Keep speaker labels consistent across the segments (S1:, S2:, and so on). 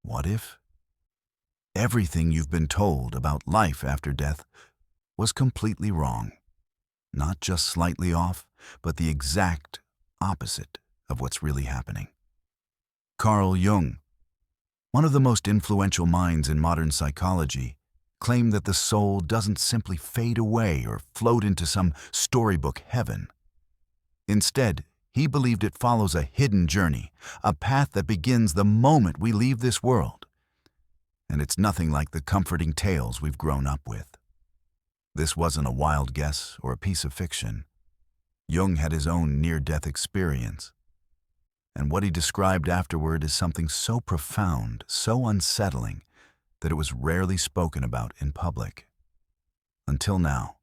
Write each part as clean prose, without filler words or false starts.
S1: What if everything you've been told about life after death was completely wrong? Not just slightly off, but the exact opposite of what's really happening. Carl Jung, one of the most influential minds in modern psychology, claimed that the soul doesn't simply fade away or float into some storybook heaven. Instead, he believed it follows a hidden journey, a path that begins the moment we leave this world. And it's nothing like the comforting tales we've grown up with. This wasn't a wild guess or a piece of fiction. Jung had his own near-death experience, and what he described afterward is something so profound, so unsettling, that it was rarely spoken about in public. Until now.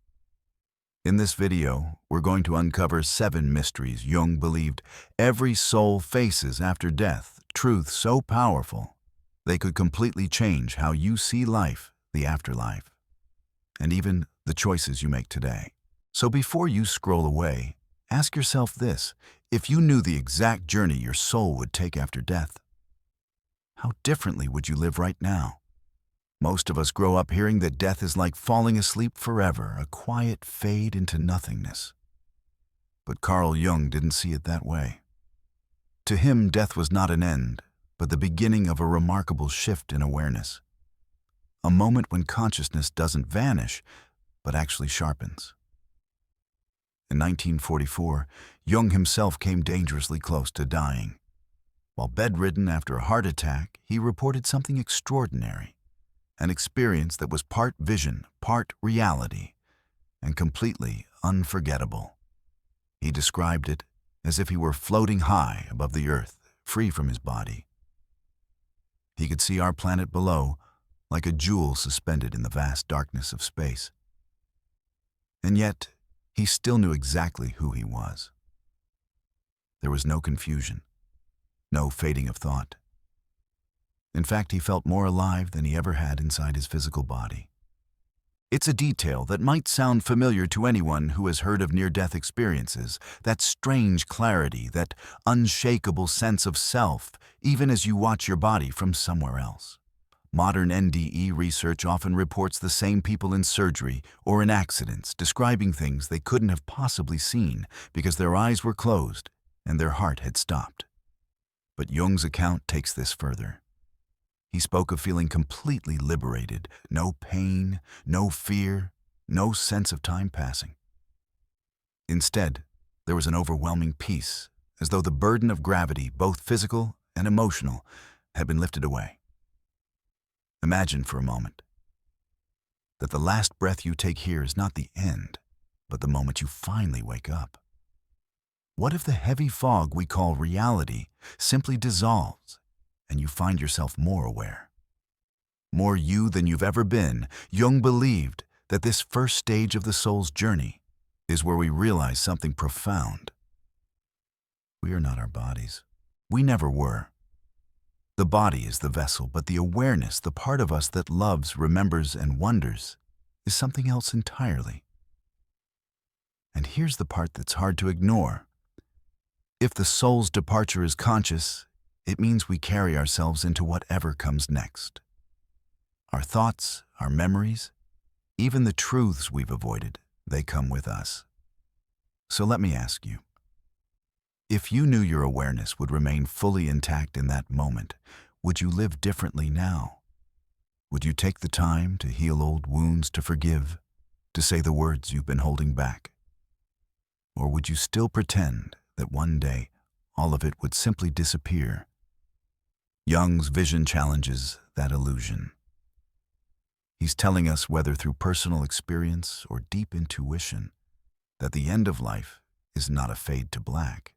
S1: In this video, we're going to uncover 7 mysteries Jung believed every soul faces after death, truths so powerful they could completely change how you see life, the afterlife, and even the choices you make today. So before you scroll away, ask yourself this: if you knew the exact journey your soul would take after death, how differently would you live right now? Most of us grow up hearing that death is like falling asleep forever, a quiet fade into nothingness. But Carl Jung didn't see it that way. To him, death was not an end, but the beginning of a remarkable shift in awareness. A moment when consciousness doesn't vanish, but actually sharpens. In 1944, Jung himself came dangerously close to dying. While bedridden after a heart attack, he reported something extraordinary, an experience that was part vision, part reality, and completely unforgettable. He described it as if he were floating high above the earth, free from his body. He could see our planet below, like a jewel suspended in the vast darkness of space. And yet, he still knew exactly who he was. There was no confusion, no fading of thought. In fact, he felt more alive than he ever had inside his physical body. It's a detail that might sound familiar to anyone who has heard of near-death experiences, that strange clarity, that unshakable sense of self, even as you watch your body from somewhere else. Modern NDE research often reports the same people in surgery or in accidents describing things they couldn't have possibly seen because their eyes were closed and their heart had stopped. But Jung's account takes this further. He spoke of feeling completely liberated, no pain, no fear, no sense of time passing. Instead, there was an overwhelming peace, as though the burden of gravity, both physical and emotional, had been lifted away. Imagine for a moment that the last breath you take here is not the end, but the moment you finally wake up. What if the heavy fog we call reality simply dissolves and you find yourself more aware? More you than you've ever been. Jung believed that this first stage of the soul's journey is where we realize something profound. We are not our bodies. We never were. The body is the vessel, but the awareness, the part of us that loves, remembers, and wonders, is something else entirely. And here's the part that's hard to ignore. If the soul's departure is conscious, it means we carry ourselves into whatever comes next. Our thoughts, our memories, even the truths we've avoided, they come with us. So let me ask you, if you knew your awareness would remain fully intact in that moment, would you live differently now? Would you take the time to heal old wounds, to forgive, to say the words you've been holding back? Or would you still pretend that one day all of it would simply disappear? Jung's vision challenges that illusion. He's telling us, whether through personal experience or deep intuition, that the end of life is not a fade to black.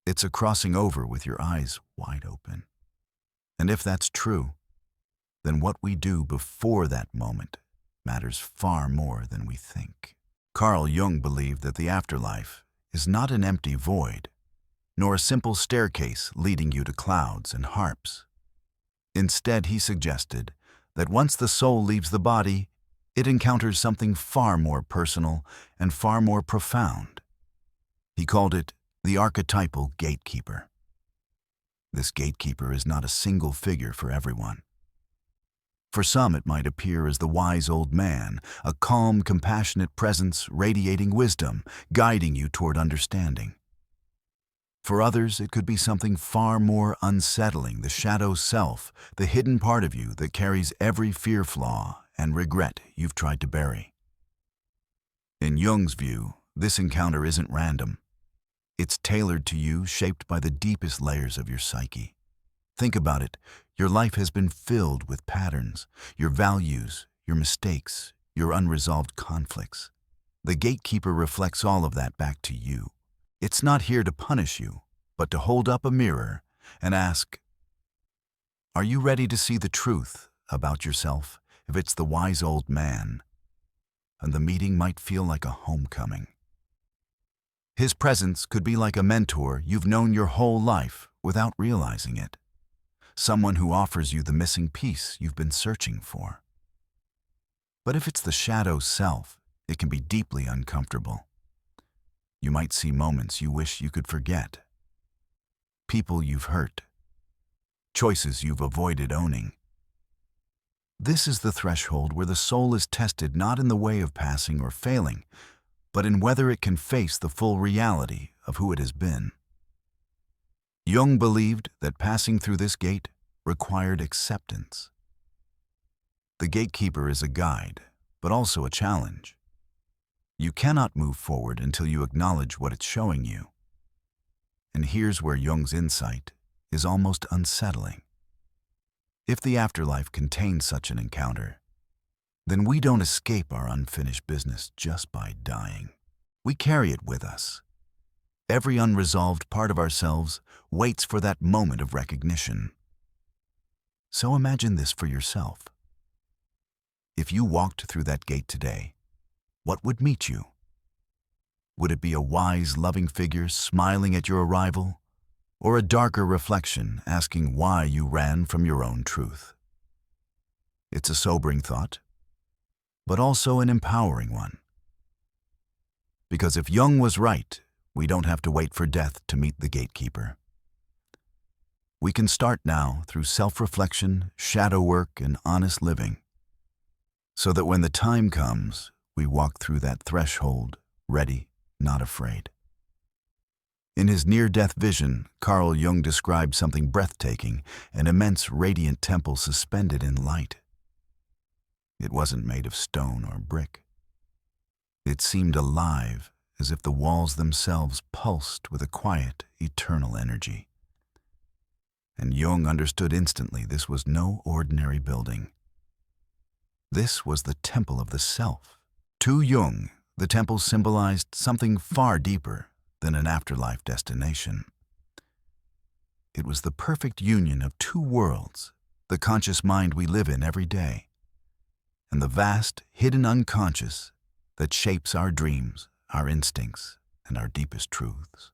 S1: It's a crossing over with your eyes wide open. And if that's true, then what we do before that moment matters far more than we think. Carl Jung believed that the afterlife is not an empty void, nor a simple staircase leading you to clouds and harps. Instead, he suggested that once the soul leaves the body, it encounters something far more personal and far more profound. He called it the Archetypal Gatekeeper. This gatekeeper is not a single figure for everyone. For some, it might appear as the wise old man, a calm, compassionate presence radiating wisdom, guiding you toward understanding. For others, it could be something far more unsettling, the shadow self, the hidden part of you that carries every fear flaw and regret you've tried to bury. In Jung's view, this encounter isn't random. It's tailored to you, shaped by the deepest layers of your psyche. Think about it. Your life has been filled with patterns, your values, your mistakes, your unresolved conflicts. The gatekeeper reflects all of that back to you. It's not here to punish you, but to hold up a mirror and ask, are you ready to see the truth about yourself? If it's the wise old man, and the meeting might feel like a homecoming. His presence could be like a mentor you've known your whole life without realizing it. Someone who offers you the missing piece you've been searching for. But if it's the shadow self, it can be deeply uncomfortable. You might see moments you wish you could forget. People you've hurt. Choices you've avoided owning. This is the threshold where the soul is tested not in the way of passing or failing, but in whether it can face the full reality of who it has been. Jung believed that passing through this gate required acceptance. The gatekeeper is a guide, but also a challenge. You cannot move forward until you acknowledge what it's showing you. And here's where Jung's insight is almost unsettling. If the afterlife contains such an encounter, then we don't escape our unfinished business just by dying. We carry it with us. Every unresolved part of ourselves waits for that moment of recognition. So imagine this for yourself. If you walked through that gate today, what would meet you? Would it be a wise, loving figure smiling at your arrival, or a darker reflection asking why you ran from your own truth? It's a sobering thought, but also an empowering one. Because if Jung was right, we don't have to wait for death to meet the gatekeeper. We can start now through self-reflection, shadow work, and honest living, so that when the time comes, we walk through that threshold, ready, not afraid. In his near-death vision, Carl Jung described something breathtaking, an immense radiant temple suspended in light. It wasn't made of stone or brick. It seemed alive, as if the walls themselves pulsed with a quiet, eternal energy. And Jung understood instantly this was no ordinary building. This was the temple of the self. To Jung, the temple symbolized something far deeper than an afterlife destination. It was the perfect union of two worlds, the conscious mind we live in every day, and the vast, hidden unconscious that shapes our dreams, our instincts, and our deepest truths.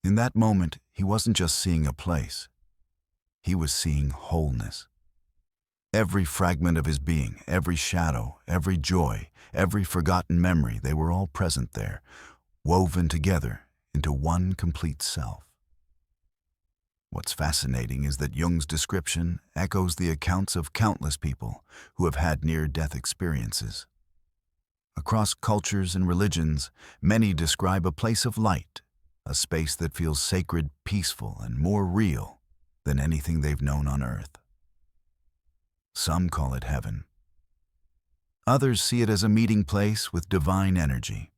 S1: In that moment, he wasn't just seeing a place. He was seeing wholeness. Every fragment of his being, every shadow, every joy, every forgotten memory, they were all present there, woven together into one complete self. What's fascinating is that Jung's description echoes the accounts of countless people who have had near-death experiences. Across cultures and religions, many describe a place of light, a space that feels sacred, peaceful, and more real than anything they've known on earth. Some call it heaven. Others see it as a meeting place with divine energy.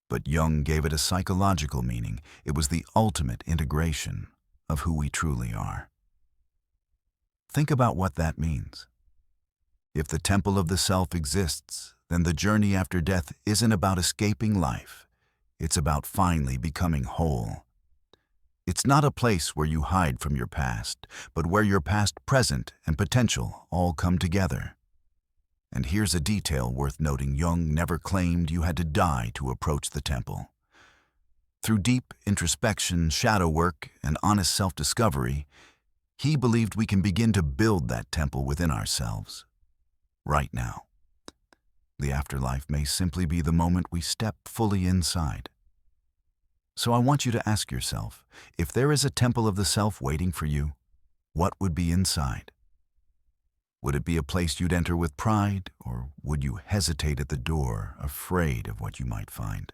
S1: But Jung gave it a psychological meaning. It was the ultimate integration of who we truly are. Think about what that means. If the temple of the self exists, then the journey after death isn't about escaping life. It's about finally becoming whole. It's not a place where you hide from your past, but where your past, present, and potential all come together. And here's a detail worth noting. Jung never claimed you had to die to approach the temple. Through deep introspection, shadow work, and honest self-discovery, he believed we can begin to build that temple within ourselves, right now. The afterlife may simply be the moment we step fully inside. So I want you to ask yourself, if there is a temple of the self waiting for you, what would be inside? Would it be a place you'd enter with pride, or would you hesitate at the door, afraid of what you might find?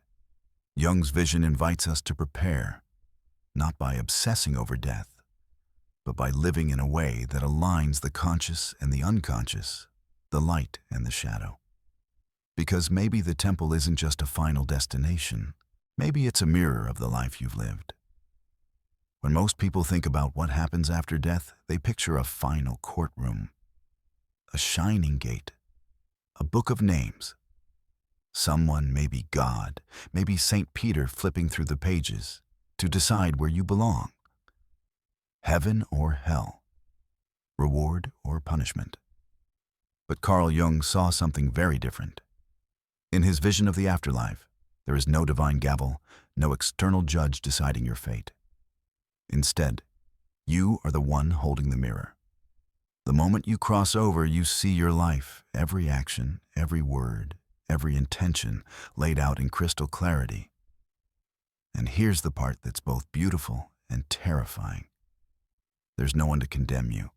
S1: Jung's vision invites us to prepare, not by obsessing over death, but by living in a way that aligns the conscious and the unconscious, the light and the shadow. Because maybe the temple isn't just a final destination, maybe it's a mirror of the life you've lived. When most people think about what happens after death, they picture a final courtroom, a shining gate, a book of names. Someone, maybe God, maybe St. Peter flipping through the pages to decide where you belong. Heaven or hell, reward or punishment. But Carl Jung saw something very different. In his vision of the afterlife, there is no divine gavel, no external judge deciding your fate. Instead, you are the one holding the mirror. The moment you cross over, you see your life, every action, every word, every intention laid out in crystal clarity. And here's the part that's both beautiful and terrifying. There's no one to condemn you,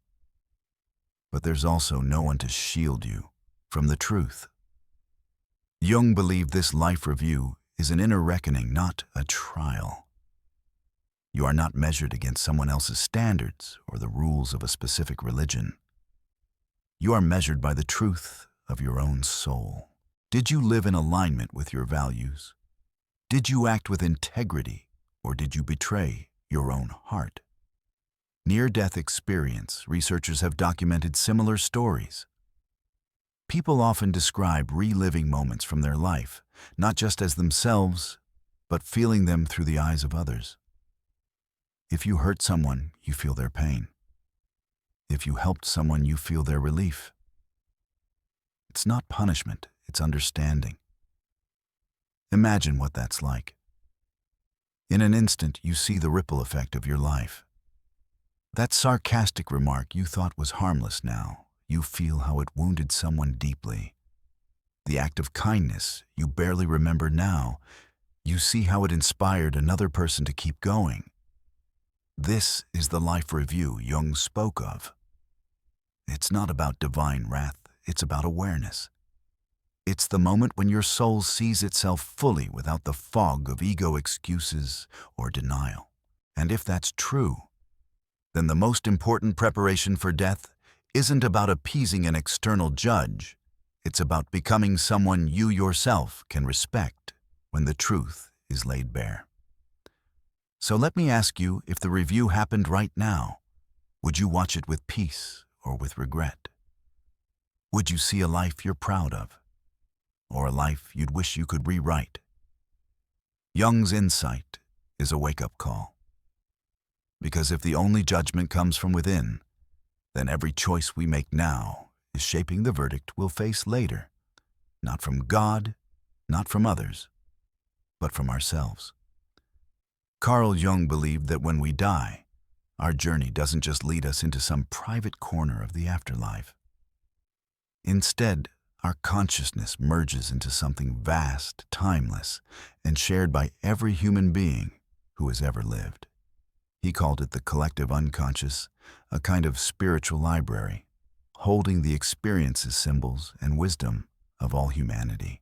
S1: but there's also no one to shield you from the truth. Jung believed this life review is an inner reckoning, not a trial. You are not measured against someone else's standards or the rules of a specific religion. You are measured by the truth of your own soul. Did you live in alignment with your values? Did you act with integrity, or did you betray your own heart? Near-death experience, researchers have documented similar stories. People often describe reliving moments from their life, not just as themselves, but feeling them through the eyes of others. If you hurt someone, you feel their pain. If you helped someone, you feel their relief. It's not punishment, it's understanding. Imagine what that's like. In an instant, you see the ripple effect of your life. That sarcastic remark you thought was harmless now, you feel how it wounded someone deeply. The act of kindness you barely remember now, you see how it inspired another person to keep going. This is the life review Jung spoke of. It's not about divine wrath, it's about awareness. It's the moment when your soul sees itself fully without the fog of ego excuses or denial. And if that's true, then the most important preparation for death isn't about appeasing an external judge. It's about becoming someone you yourself can respect when the truth is laid bare. So let me ask you, if the review happened right now, would you watch it with peace or with regret? Would you see a life you're proud of, or a life you'd wish you could rewrite? Jung's insight is a wake-up call. Because if the only judgment comes from within, then every choice we make now is shaping the verdict we'll face later, not from God, not from others, but from ourselves. Carl Jung believed that when we die, our journey doesn't just lead us into some private corner of the afterlife. Instead, our consciousness merges into something vast, timeless, and shared by every human being who has ever lived. He called it the collective unconscious, a kind of spiritual library, holding the experiences, symbols, and wisdom of all humanity.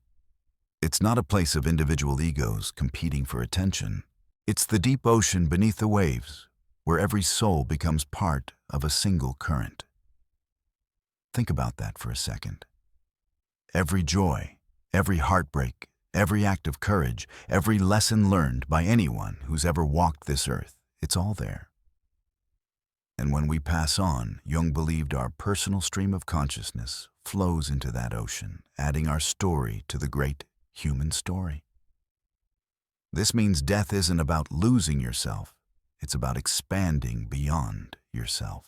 S1: It's not a place of individual egos competing for attention. It's the deep ocean beneath the waves, where every soul becomes part of a single current. Think about that for a second. Every joy, every heartbreak, every act of courage, every lesson learned by anyone who's ever walked this earth, it's all there. And when we pass on, Jung believed our personal stream of consciousness flows into that ocean, adding our story to the great human story. This means death isn't about losing yourself, it's about expanding beyond yourself.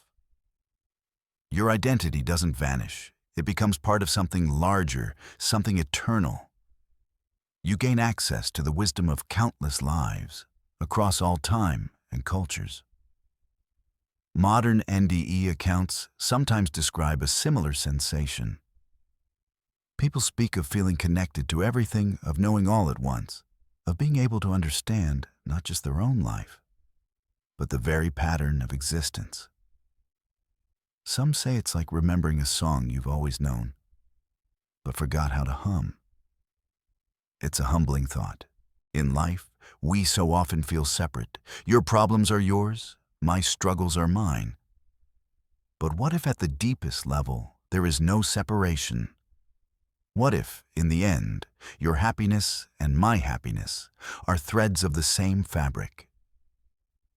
S1: Your identity doesn't vanish, it becomes part of something larger, something eternal. You gain access to the wisdom of countless lives across all time and cultures. Modern NDE accounts sometimes describe a similar sensation. People speak of feeling connected to everything, of knowing all at once, of being able to understand not just their own life, but the very pattern of existence. Some say it's like remembering a song you've always known, but forgot how to hum. It's a humbling thought. In life, we so often feel separate. Your problems are yours, my struggles are mine. But what if at the deepest level, there is no separation? What if, in the end, your happiness and my happiness are threads of the same fabric?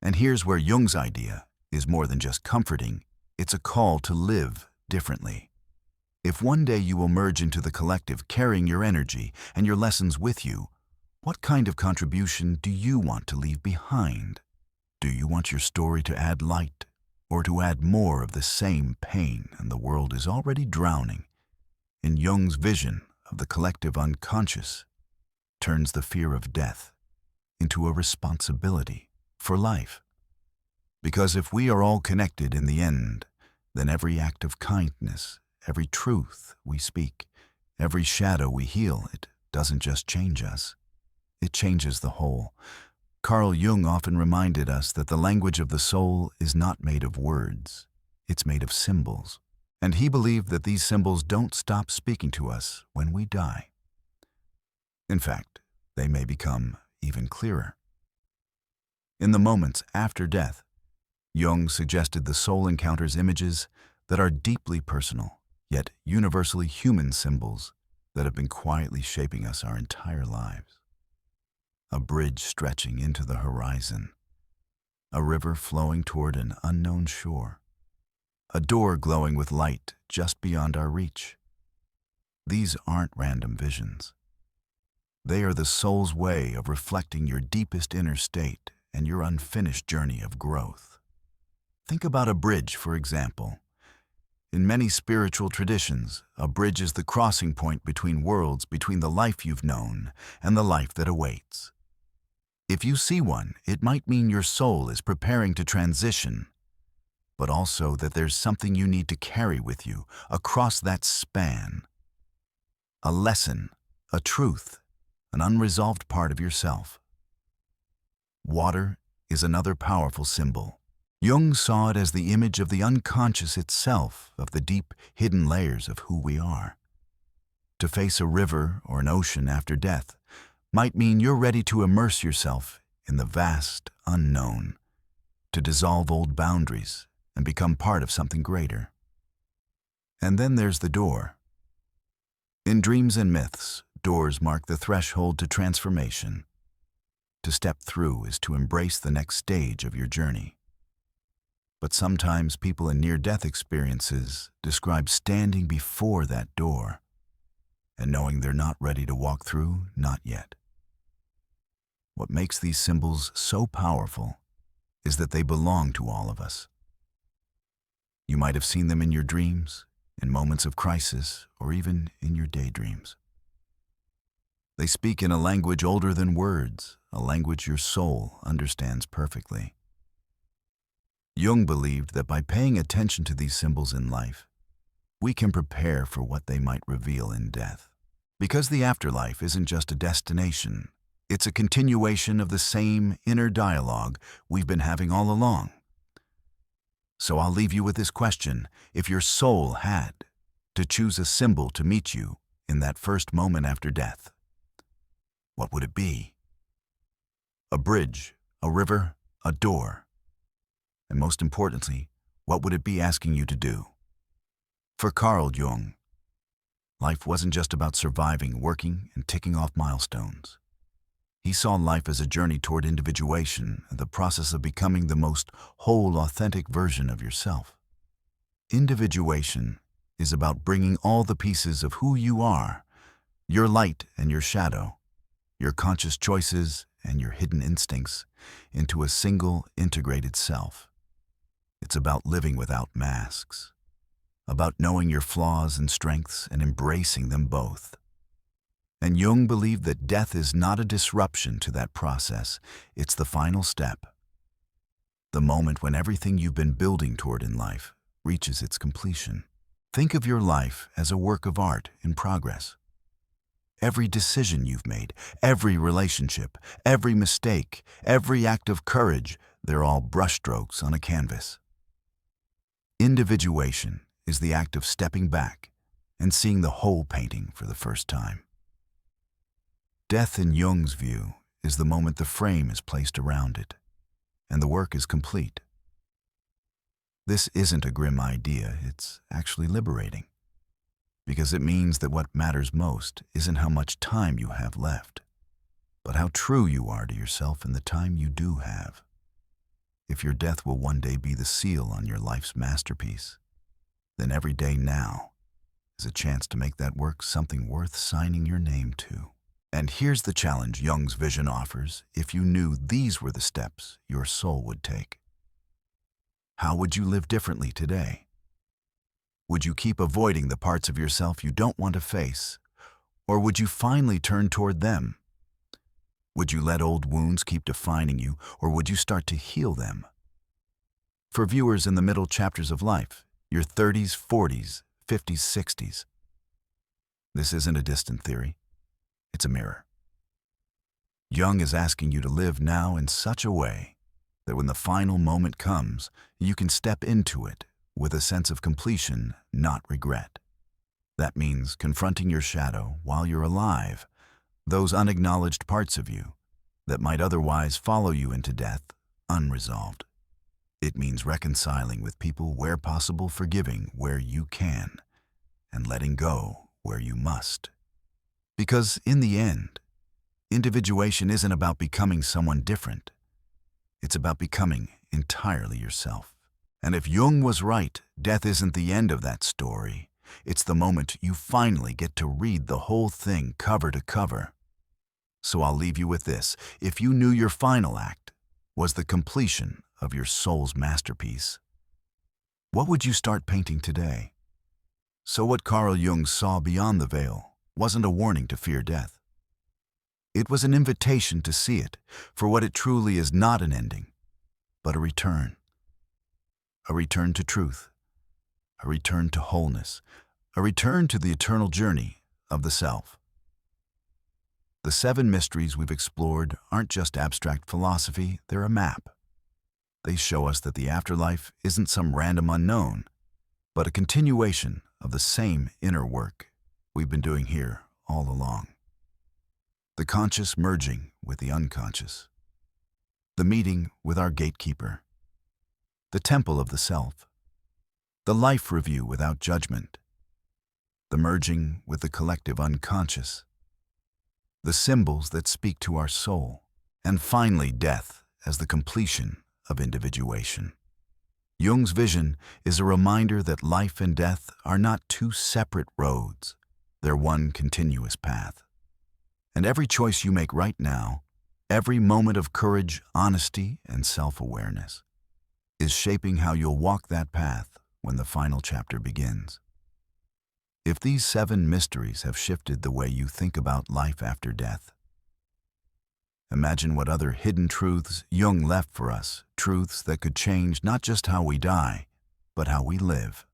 S1: And here's where Jung's idea is more than just comforting, it's a call to live differently. If one day you will merge into the collective carrying your energy and your lessons with you, what kind of contribution do you want to leave behind? Do you want your story to add light or to add more of the same pain and the world is already drowning? In Jung's vision of the collective unconscious turns the fear of death into a responsibility for life. Because if we are all connected in the end, then every act of kindness, every truth we speak, every shadow we heal, it doesn't just change us, it changes the whole. Carl Jung often reminded us that the language of the soul is not made of words, it's made of symbols. And he believed that these symbols don't stop speaking to us when we die. In fact, they may become even clearer. In the moments after death, Jung suggested the soul encounters images that are deeply personal, yet universally human symbols that have been quietly shaping us our entire lives. A bridge stretching into the horizon, a river flowing toward an unknown shore, a door glowing with light just beyond our reach. These aren't random visions. They are the soul's way of reflecting your deepest inner state and your unfinished journey of growth. Think about a bridge, for example. In many spiritual traditions, a bridge is the crossing point between worlds, between the life you've known and the life that awaits. If you see one, it might mean your soul is preparing to transition, but also that there's something you need to carry with you across that span. A lesson, a truth, an unresolved part of yourself. Water is another powerful symbol. Jung saw it as the image of the unconscious itself, of the deep, hidden layers of who we are. To face a river or an ocean after death might mean you're ready to immerse yourself in the vast unknown, to dissolve old boundaries and become part of something greater. And then there's the door. In dreams and myths, doors mark the threshold to transformation. To step through is to embrace the next stage of your journey. But sometimes people in near-death experiences describe standing before that door and knowing they're not ready to walk through, not yet. What makes these symbols so powerful is that they belong to all of us. You might have seen them in your dreams, in moments of crisis, or even in your daydreams. They speak in a language older than words, a language your soul understands perfectly. Jung believed that by paying attention to these symbols in life, we can prepare for what they might reveal in death. Because the afterlife isn't just a destination, it's a continuation of the same inner dialogue we've been having all along. So I'll leave you with this question. If your soul had to choose a symbol to meet you in that first moment after death, what would it be? A bridge, a river, a door? And most importantly, what would it be asking you to do? For Carl Jung, life wasn't just about surviving, working, and ticking off milestones. He saw life as a journey toward individuation, the process of becoming the most whole, authentic version of yourself. Individuation is about bringing all the pieces of who you are, your light and your shadow, your conscious choices and your hidden instincts, into a single, integrated self. It's about living without masks, about knowing your flaws and strengths and embracing them both. And Jung believed that death is not a disruption to that process, it's the final step. The moment when everything you've been building toward in life reaches its completion. Think of your life as a work of art in progress. every decision you've made, every relationship, every mistake, every act of courage, they're all brushstrokes on a canvas. Individuation is the act of stepping back and seeing the whole painting for the first time. Death, in Jung's view, is the moment the frame is placed around it, and the work is complete. This isn't a grim idea, it's actually liberating, because it means that what matters most isn't how much time you have left, but how true you are to yourself in the time you do have. If your death will one day be the seal on your life's masterpiece, then every day now is a chance to make that work something worth signing your name to. And here's the challenge Jung's vision offers if you knew these were the steps your soul would take. How would you live differently today? Would you keep avoiding the parts of yourself you don't want to face? Or would you finally turn toward them? Would you let old wounds keep defining you, or would you start to heal them? For viewers in the middle chapters of life, your 30s, 40s, 50s, 60s, this isn't a distant theory. It's a mirror. Jung is asking you to live now in such a way that when the final moment comes, you can step into it with a sense of completion, not regret. That means confronting your shadow while you're alive, those unacknowledged parts of you that might otherwise follow you into death unresolved. It means reconciling with people where possible, forgiving where you can, and letting go where you must. Because in the end, individuation isn't about becoming someone different. It's about becoming entirely yourself. And if Jung was right, death isn't the end of that story. It's the moment you finally get to read the whole thing cover to cover. So I'll leave you with this. If you knew your final act was the completion of your soul's masterpiece, what would you start painting today? So what Carl Jung saw beyond the veil wasn't a warning to fear death. It was an invitation to see it for what it truly is, not an ending, but a return. A return to truth, a return to wholeness, a return to the eternal journey of the self. The 7 mysteries we've explored aren't just abstract philosophy, they're a map. They show us that the afterlife isn't some random unknown, but a continuation of the same inner work we've been doing here all along. The conscious merging with the unconscious. The meeting with our gatekeeper. The temple of the self. The life review without judgment. The merging with the collective unconscious. The symbols that speak to our soul. And finally, death as the completion of individuation. Jung's vision is a reminder that life and death are not 2 separate roads. They're one continuous path. And every choice you make right now, every moment of courage, honesty, and self-awareness, is shaping how you'll walk that path when the final chapter begins. If these 7 mysteries have shifted the way you think about life after death, imagine what other hidden truths Jung left for us, truths that could change not just how we die, but how we live.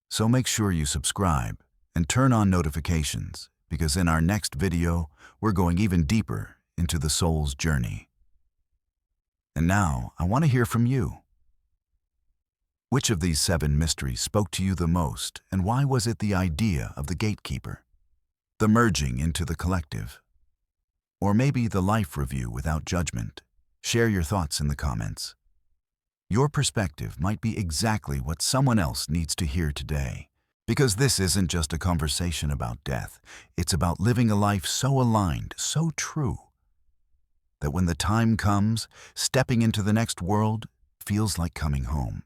S1: So make sure you subscribe and turn on notifications, because in our next video, we're going even deeper into the soul's journey. And now, I want to hear from you. Which of these 7 mysteries spoke to you the most, and why was it the idea of the gatekeeper? The merging into the collective? Or maybe the life review without judgment? Share your thoughts in the comments. Your perspective might be exactly what someone else needs to hear today. Because this isn't just a conversation about death. It's about living a life so aligned, so true, that when the time comes, stepping into the next world feels like coming home.